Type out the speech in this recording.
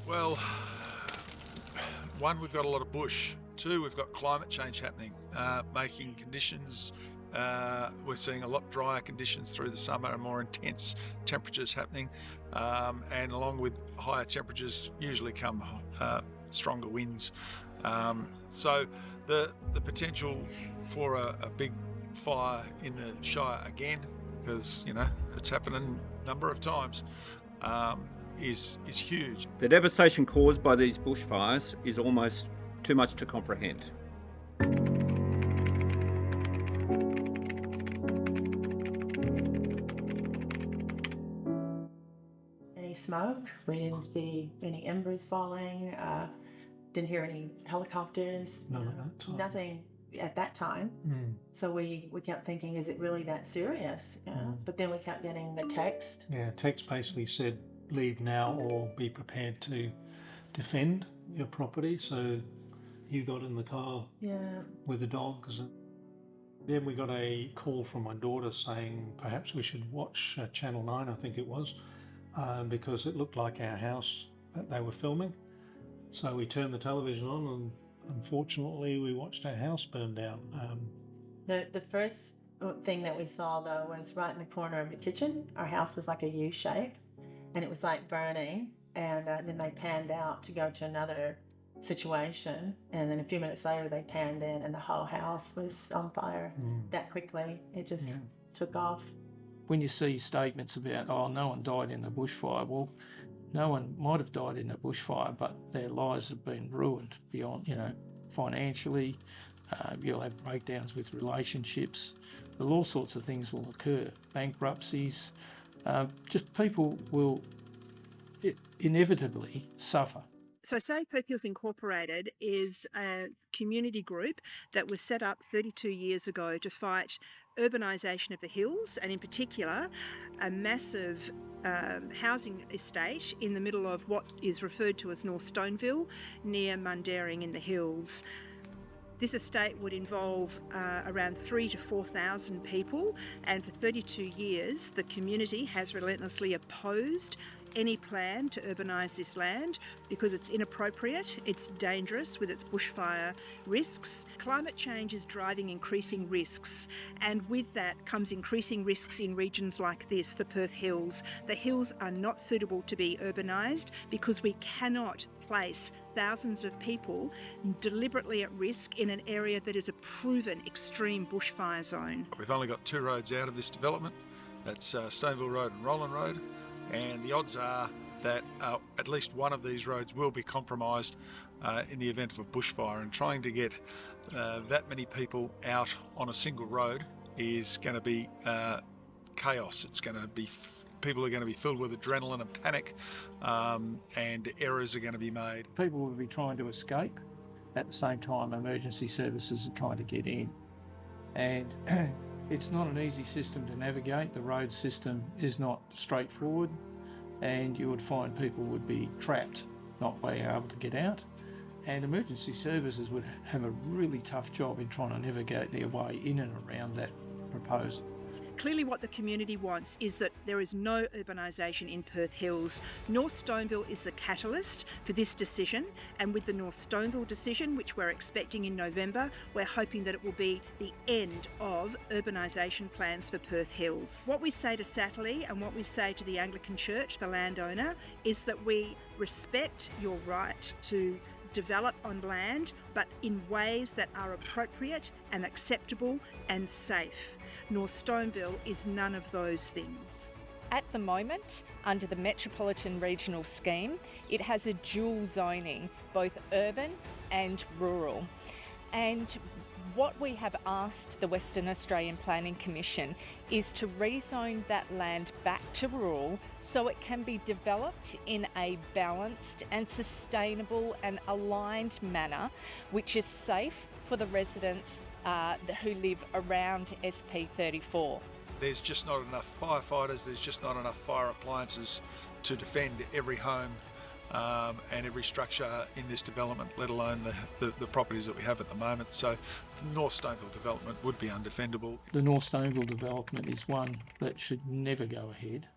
Well, one, we've got a lot of bush. Two, we've got climate change happening, making conditions, we're seeing a lot drier conditions through the summer and more intense temperatures happening. And along with higher temperatures usually come stronger winds. So the potential for a big fire in the Shire again, because it's happened a number of times, is huge. The devastation caused by these bushfires is almost too much to comprehend. Any smoke? We didn't see any embers falling. Didn't hear any helicopters. None at that time. Nothing at that time. So we kept thinking, is it really that serious? But then we kept getting the text. Yeah, text basically said, leave now or be prepared to defend your property. So you got in the car with the dogs. Then we got a call from my daughter saying perhaps we should watch Channel 9, I think it was, because it looked like our house that they were filming. So we turned the television on and unfortunately we watched our house burn down. The first thing that we saw though was right in the corner of the kitchen. Our house was like a U shape and it was like burning, and then they panned out to go to another situation, and then a few minutes later they panned in and the whole house was on fire. That quickly it just took off. When you see statements about, oh, no one died in the bushfire, well, no one might have died in a bushfire, but their lives have been ruined beyond, financially. You'll have breakdowns with relationships. Well, all sorts of things will occur. Bankruptcies. Just people will inevitably suffer. So Save Perth Hills Incorporated is a community group that was set up 32 years ago to fight urbanisation of the hills, and in particular a massive housing estate in the middle of what is referred to as North Stoneville near Mundaring in the hills. This estate would involve around 3,000 to 4,000 people, and for 32 years the community has relentlessly opposed any plan to urbanise this land because it's inappropriate, it's dangerous with its bushfire risks. Climate change is driving increasing risks, and with that comes increasing risks in regions like this, the Perth Hills. The hills are not suitable to be urbanised because we cannot place thousands of people deliberately at risk in an area that is a proven extreme bushfire zone. We've only got two roads out of this development. That's Stoneville Road and Roland Road. And the odds are that at least one of these roads will be compromised in the event of a bushfire, and trying to get that many people out on a single road is going to be chaos. It's going to be people are going to be filled with adrenaline and panic, and errors are going to be made. People will be trying to escape. At the same time, emergency services are trying to get in. And it's not an easy system to navigate. The road system is not straightforward, and you would find people would be trapped, not being able to get out. And emergency services would have a really tough job in trying to navigate their way in and around that proposal. Clearly what the community wants is that there is no urbanisation in Perth Hills. North Stoneville is the catalyst for this decision, and with the North Stoneville decision, which we're expecting in November, we're hoping that it will be the end of urbanisation plans for Perth Hills. What we say to Satterley and what we say to the Anglican Church, the landowner, is that we respect your right to develop on land, but in ways that are appropriate and acceptable and safe. North Stoneville is none of those things. At the moment, under the Metropolitan Regional Scheme, it has a dual zoning, both urban and rural. And what we have asked the Western Australian Planning Commission is to rezone that land back to rural so it can be developed in a balanced and sustainable and aligned manner, which is safe for the residents who live around SP34. There's just not enough firefighters, there's just not enough fire appliances to defend every home and every structure in this development, let alone the properties that we have at the moment. So the North Stoneville development would be undefendable. The North Stoneville development is one that should never go ahead.